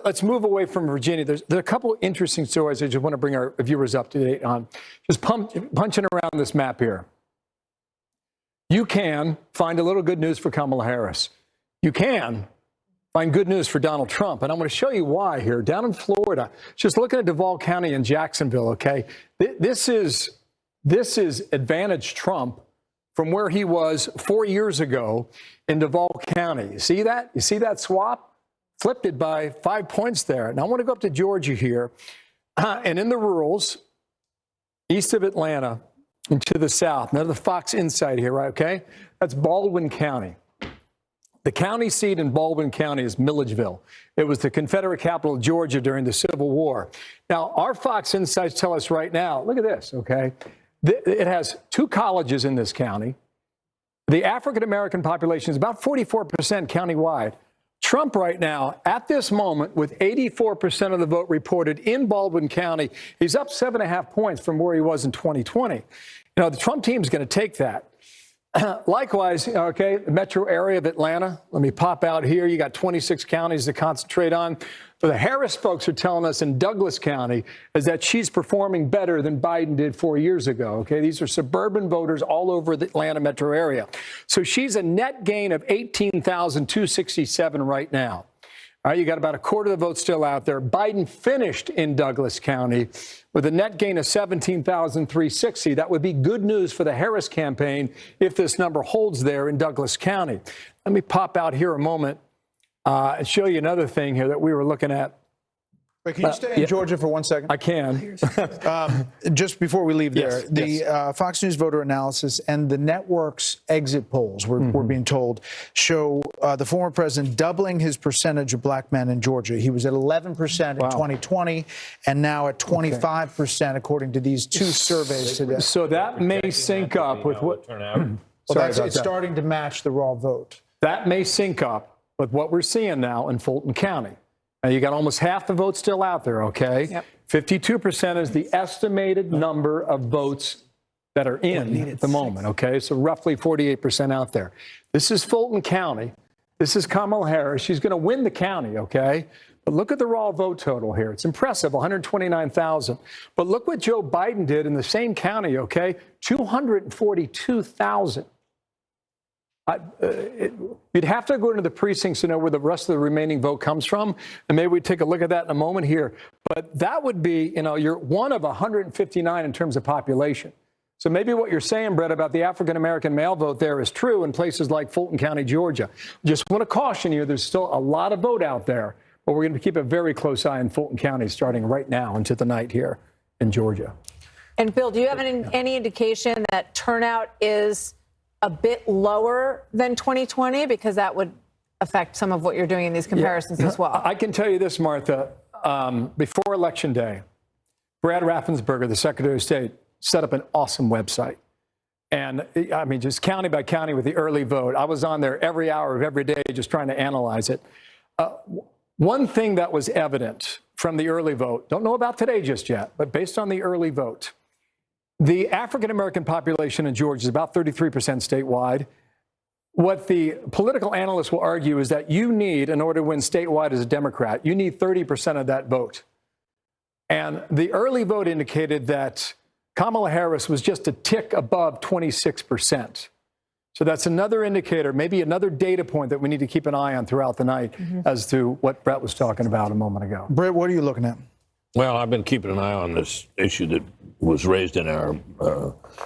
let's move away from Virginia. There are a couple of interesting stories I just want to bring our viewers up to date on. Just punching around this map here. You can find a little good news for Kamala Harris. You can find good news for Donald Trump. And I'm going to show you why here. Down in Florida, just looking at Duval County and Jacksonville, okay? This is advantage Trump from where he was 4 years ago in Duval County. You see that? You see that swap? Flipped it by 5 points there. Now I want to go up to Georgia here. And in the rurals, east of Atlanta and to the south, now the Fox Insight here, right? Okay? That's Baldwin County. The county seat in Baldwin County is Milledgeville. It was the Confederate capital of Georgia during the Civil War. Now, our Fox Insights tell us right now, look at this, okay? It has 2 colleges in this county. The African-American population is about 44% countywide. Trump right now, at this moment, with 84% of the vote reported in Baldwin County, he's up 7.5 points from where he was in 2020. You know, the Trump team is going to take that. Likewise, okay, the metro area of Atlanta. Let me pop out here. You got 26 counties to concentrate on. But the Harris folks are telling us in Douglas County is that she's performing better than Biden did 4 years ago. Okay, these are suburban voters all over the Atlanta metro area. So she's a net gain of 18,267 right now. All right, you got about a quarter of the vote still out there. Biden finished in Douglas County with a net gain of 17,360. That would be good news for the Harris campaign if this number holds there in Douglas County. Let me pop out here a moment and show you another thing here that we were looking at. Wait, can you stay in Georgia for 1 second? I can. Just before we leave there, yes. Fox News voter analysis and the network's exit polls, we're being told, show the former president doubling his percentage of black men in Georgia. He was at 11% in 2020 and now at 25%, according to these 2 surveys today. So that may sync up with what... It's starting to match the raw vote. That may sync up with what we're seeing now in Fulton County. Now, you got almost half the votes still out there, okay? Yep. 52% is the estimated number of votes that are in at the moment, okay? So roughly 48% out there. This is Fulton County. This is Kamala Harris. She's going to win the county, okay? But look at the raw vote total here. It's impressive, 129,000. But look what Joe Biden did in the same county, okay? 242,000. You'd have to go into the precincts to know where the rest of the remaining vote comes from, and maybe we take a look at that in a moment here. But that would be, you know, you're one of 159 in terms of population. So maybe what you're saying, Brett, about the African-American male vote there is true in places like Fulton County, Georgia. Just want to caution you, there's still a lot of vote out there, but we're going to keep a very close eye on Fulton County starting right now into the night here in Georgia. And Bill, do you have any indication that turnout is a bit lower than 2020, because that would affect some of what you're doing in these comparisons as well? I can tell you this, Martha. Before Election Day, Brad Raffensperger, the Secretary of State, set up an awesome website. And I mean, just county by county with the early vote. I was on there every hour of every day just trying to analyze it. One thing that was evident from the early vote, don't know about today just yet, but based on the early vote, the African-American population in Georgia is about 33% statewide. What the political analysts will argue is that you need, in order to win statewide as a Democrat, you need 30% of that vote. And the early vote indicated that Kamala Harris was just a tick above 26%. So that's another indicator, maybe another data point that we need to keep an eye on throughout the night as to what Brett was talking about a moment ago. Brett, what are you looking at? Well, I've been keeping an eye on this issue that was raised in our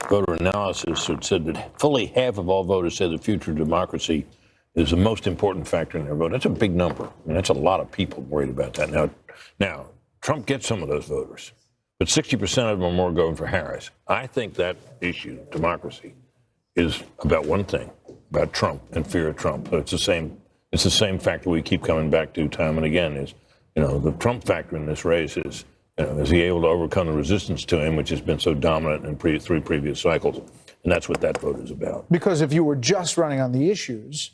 voter analysis. It said that fully half of all voters said the future of democracy is the most important factor in their vote. That's a big number. I mean, that's a lot of people worried about that. Now, Trump gets some of those voters, but 60% of them are more going for Harris. I think that issue, democracy, is about one thing, about Trump and fear of Trump. So it's the same factor we keep coming back to time and again is, you know, the Trump factor in this race is, you know, is he able to overcome the resistance to him, which has been so dominant in 3 previous cycles? And that's what that vote is about. Because if you were just running on the issues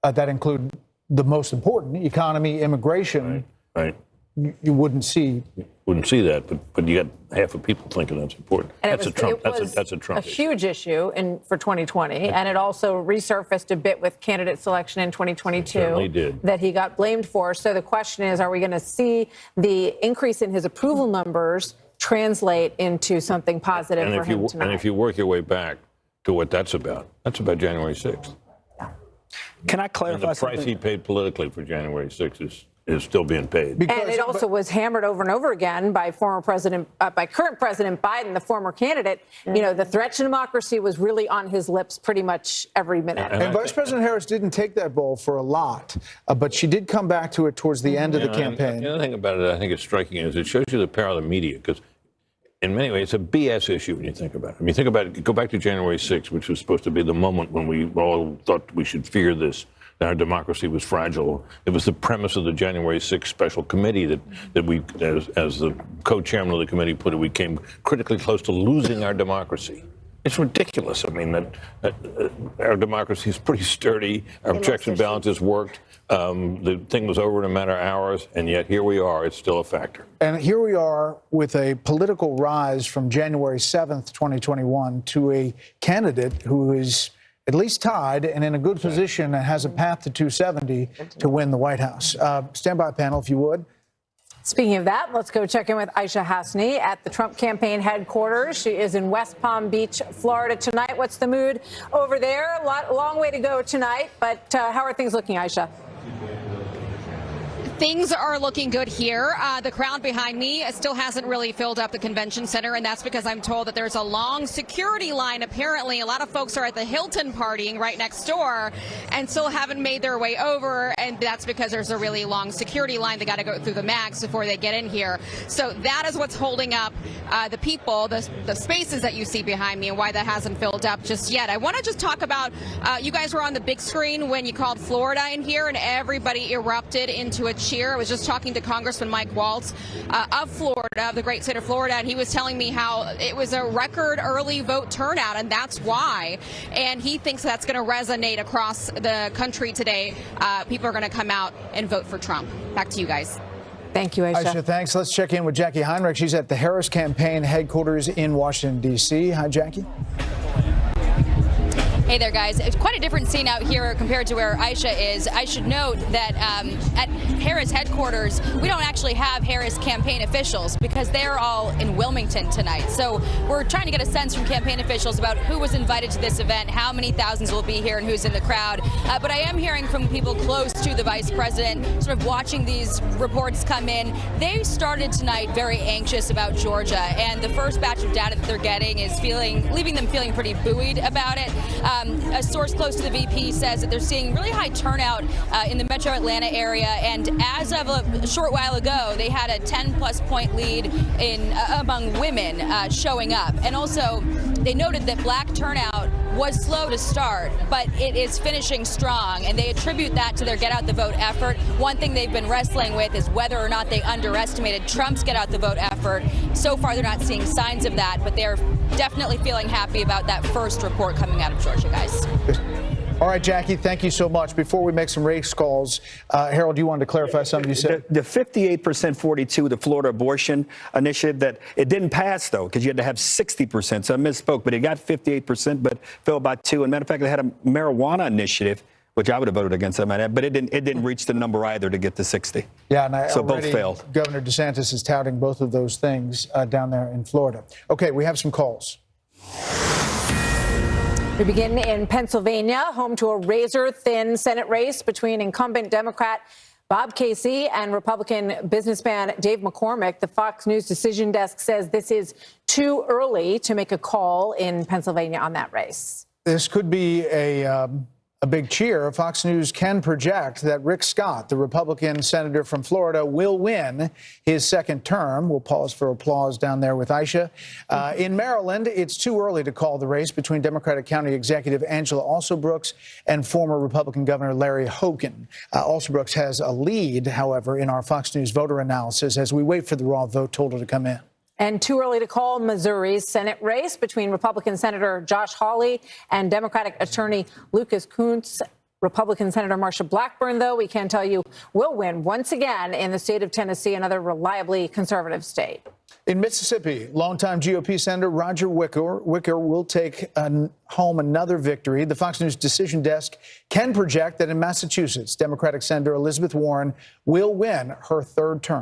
that include the most important, economy, immigration, right. You wouldn't see wouldn't see that, but you got half of people thinking that's important. And That's a Trump. it That's a Trump a issue. huge issue for 2020, and it also resurfaced a bit with candidate selection in 2022. Certainly did. That he got blamed for. So the question is, are we going to see the increase in his approval numbers translate into something positive for him tonight? And if you work your way back to what that's about January 6th. Can I And clarify the something? price he paid politically for January 6th is still being paid. And it also was hammered over and over again by current President Biden, the former candidate. You know, the threat to democracy was really on his lips pretty much every minute. And Vice President Harris didn't take that ball for a lot, but she did come back to it towards the end of the campaign. The other thing about it I think is striking is it shows you the power of the media, because in many ways, it's a BS issue when you think about it. I mean, think about it. Go back to January 6th, which was supposed to be the moment when we all thought we should fear this, that our democracy was fragile. It was the premise of the January 6th special committee that we, as the co-chairman of the committee put it, we came critically close to losing our democracy. It's ridiculous. I mean, that our democracy is pretty sturdy. Our checks and balances worked. The thing was over in a matter of hours, and yet here we are. It's still a factor. And here we are with a political rise from January 7th, 2021, to a candidate who is at least tied and in a good position and has a path to 270 to win the White House. Stand by, panel, if you would. Speaking of that, let's go check in with Aisha Hasni at the Trump campaign headquarters. She is in West Palm Beach, Florida tonight. What's the mood over there? Long way to go tonight, but how are things looking, Aisha? Things are looking good here. The crowd behind me still hasn't really filled up the convention center, and that's because I'm told that there's a long security line. Apparently, a lot of folks are at the Hilton partying right next door and still haven't made their way over, and that's because there's a really long security line. They got to go through the max before they get in here. So that is what's holding up the people, the spaces that you see behind me, and why that hasn't filled up just yet. I want to just talk about, you guys were on the big screen when you called Florida in here, and everybody erupted into a cheer. I was just talking to Congressman Mike Waltz of Florida, of the great state of Florida, and he was telling me how it was a record early vote turnout, and that's why. And he thinks that's going to resonate across the country today. People are going to come out and vote for Trump. Back to you guys. Thank you, Aisha. Aisha, thanks. Let's check in with Jackie Heinrich. She's at the Harris campaign headquarters in Washington, D.C. Hi, Jackie. Hey there, guys. It's quite a different scene out here compared to where Aisha is. I should note that at Harris headquarters, we don't actually have Harris campaign officials because they're all in Wilmington tonight. So we're trying to get a sense from campaign officials about who was invited to this event, how many thousands will be here, and who's in the crowd. But I am hearing from people close to the vice president, sort of watching these reports come in. They started tonight very anxious about Georgia, and the first batch of data that they're getting is leaving them feeling pretty buoyed about it. A source close to the VP says that they're seeing really high turnout in the metro Atlanta area, and as of a short while ago, they had a 10-plus point lead among women showing up. And also, they noted that black turnout was slow to start, but it is finishing strong, and they attribute that to their get out the vote effort. One thing they've been wrestling with is whether or not they underestimated Trump's get out the vote effort. So far, they're not seeing signs of that, but they're definitely feeling happy about that first report coming out of Georgia, guys. All right, Jackie, thank you so much. Before we make some race calls, Harold, you wanted to clarify something you said? The 58% 42, the Florida abortion initiative, that it didn't pass, though, because you had to have 60%. So I misspoke, but it got 58%, but fell by 2. And matter of fact, they had a marijuana initiative, which I would have voted against, but it didn't reach the number either to get to 60. Yeah, and so both failed. Governor DeSantis is touting both of those things down there in Florida. Okay, we have some calls. We begin in Pennsylvania, home to a razor-thin Senate race between incumbent Democrat Bob Casey and Republican businessman Dave McCormick. The Fox News decision desk says this is too early to make a call in Pennsylvania on that race. This could be a big cheer. Fox News can project that Rick Scott, the Republican senator from Florida, will win his second term. We'll pause for applause down there with Aisha. In Maryland, it's too early to call the race between Democratic County Executive Angela Alsobrooks and former Republican Governor Larry Hogan. Alsobrooks has a lead, however, in our Fox News voter analysis as we wait for the raw vote total to come in. And too early to call Missouri's Senate race between Republican Senator Josh Hawley and Democratic Attorney Lucas Kuntz. Republican Senator Marsha Blackburn, though, we can tell you, will win once again in the state of Tennessee, another reliably conservative state. In Mississippi, longtime GOP Senator Roger Wicker will take home another victory. The Fox News Decision Desk can project that in Massachusetts, Democratic Senator Elizabeth Warren will win her third term.